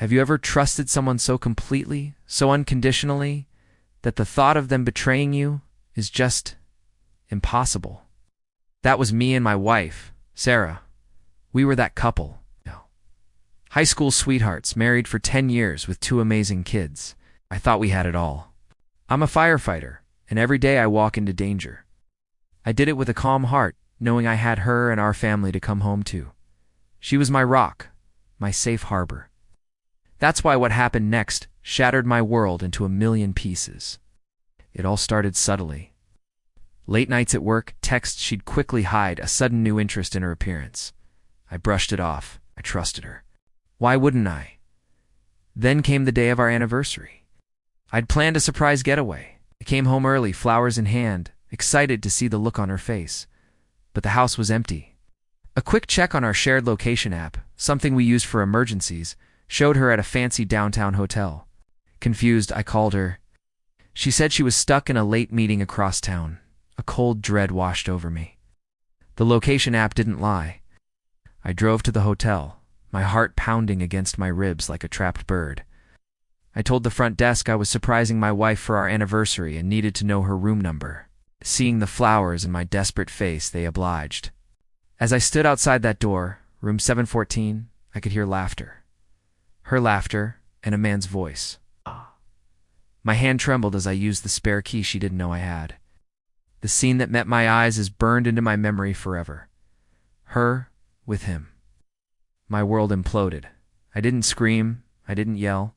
Have you ever trusted someone so completely, so unconditionally, that the thought of them betraying you is just impossible? That was me and my wife, Sarah. We were that couple. No. High school sweethearts, married for 10 years with 2 amazing kids. I thought we had it all. I'm a firefighter, and every day I walk into danger. I did it with a calm heart, knowing I had her and our family to come home to. She was my rock, my safe harbor. That's why what happened next shattered my world into a million pieces. It all started subtly. Late nights at work, texts she'd quickly hide, a sudden new interest in her appearance. I brushed it off. I trusted her. Why wouldn't I? Then came the day of our anniversary. I'd planned a surprise getaway. I came home early, flowers in hand, excited to see the look on her face. But the house was empty. A quick check on our shared location app, something we used for emergencies, showed her at a fancy downtown hotel. Confused, I called her. She said she was stuck in a late meeting across town. A cold dread washed over me. The location app didn't lie. I drove to the hotel, my heart pounding against my ribs like a trapped bird. I told the front desk I was surprising my wife for our anniversary and needed to know her room number. Seeing the flowers in my desperate face, they obliged. As I stood outside that door, room 714, I could hear laughter. Her laughter, and a man's voice. My hand trembled as I used the spare key she didn't know I had. The scene that met my eyes is burned into my memory forever. Her with him. My world imploded. I didn't scream. I didn't yell.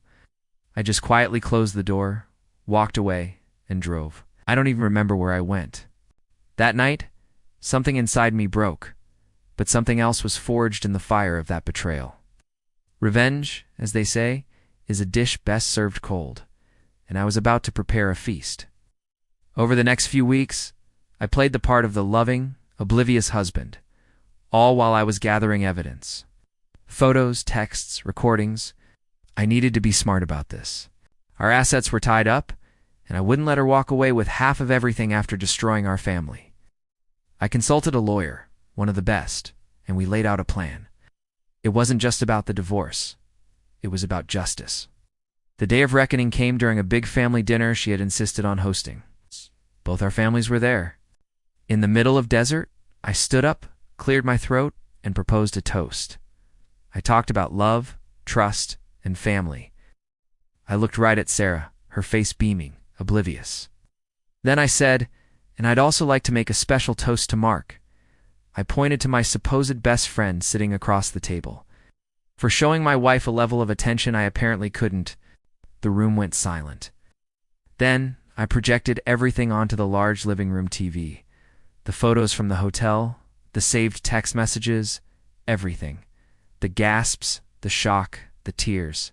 I just quietly closed the door, walked away, and drove. I don't even remember where I went. That night, something inside me broke, but something else was forged in the fire of that betrayal. Revenge, as they say, is a dish best served cold, and I was about to prepare a feast. Over the next few weeks, I played the part of the loving, oblivious husband, all while I was gathering evidence. Photos, texts, recordings. I needed to be smart about this. Our assets were tied up, and I wouldn't let her walk away with half of everything after destroying our family. I consulted a lawyer, one of the best, and we laid out a plan. It wasn't just about the divorce. It was about justice. The day of reckoning came during a big family dinner she had insisted on hosting. Both our families were there. In the middle of desert, I stood up, cleared my throat, and proposed a toast. I talked about love, trust, and family. I looked right at Sarah, her face beaming, oblivious. Then I said, and I'd also like to make a special toast to Mark. I pointed to my supposed best friend sitting across the table. For showing my wife a level of attention I apparently couldn't, the room went silent. Then I projected everything onto the large living room TV. The photos from the hotel, the saved text messages, everything. The gasps, the shock, the tears.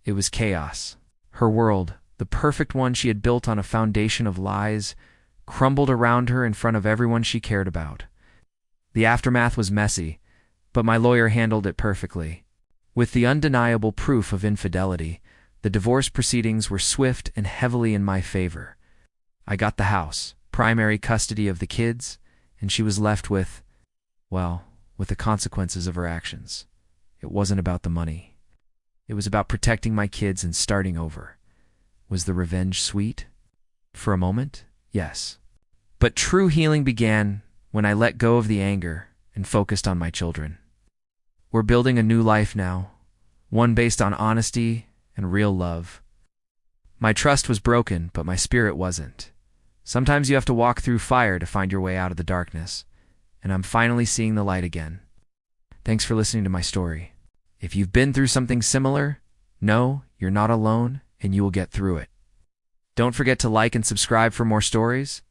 It was chaos. Her world, the perfect one she had built on a foundation of lies, crumbled around her in front of everyone she cared about. The aftermath was messy, but my lawyer handled it perfectly. With the undeniable proof of infidelity, the divorce proceedings were swift and heavily in my favor. I got the house, primary custody of the kids, and she was left with, well, with the consequences of her actions. It wasn't about the money. It was about protecting my kids and starting over. Was the revenge sweet? For a moment, yes. But true healing began when I let go of the anger and focused on my children. We're building a new life now, one based on honesty and real love. My trust was broken, but my spirit wasn't. Sometimes you have to walk through fire to find your way out of the darkness, and I'm finally seeing the light again. Thanks for listening to my story. If you've been through something similar, know you're not alone and you will get through it. Don't forget to like and subscribe for more stories.